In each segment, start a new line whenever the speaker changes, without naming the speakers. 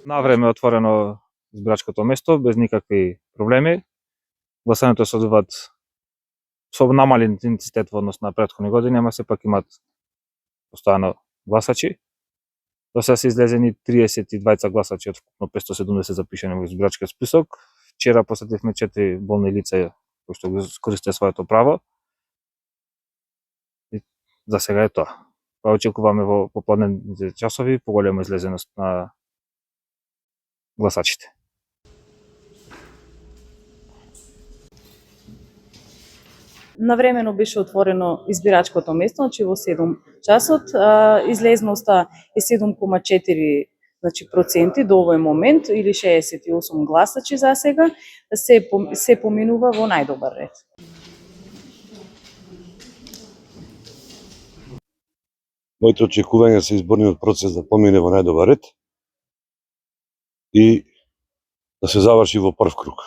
Навреме отворено избирачкото место без никакви проблеми. Гласањето се одвиваат со намален интензитет во однос на претходни години, ама сепак имаат постојано гласачи. До сега се излезени 32 гласачи од вкупно 570 запишани во избирачкиот список. Вчера посетивме 4 болни лица кои што го искористија своето право. И за сега е тоа. Па очекуваме во попладневните часови поголема излезеност на гласачите.
Навремено беше отворено избирачкото место, значи во 7 часот. Излезноста е 7,4 проценти до овој момент, или 68 гласачи за сега. Се поминува во најдобар ред.
Моите очекувања се изборниот процес да помине во најдобар ред и да се заврши во прв круг.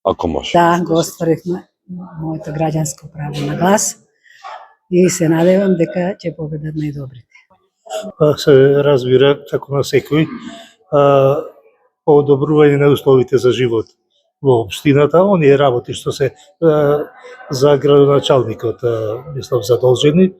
Ако може.
Да, го остваривме моето граѓанско право на глас и се надевам дека ќе победат најдобрите.
Се разбира, како на секој, подобрување на условите за живот во општината, оние работи што се за градоначалникот, мислам, задолжени.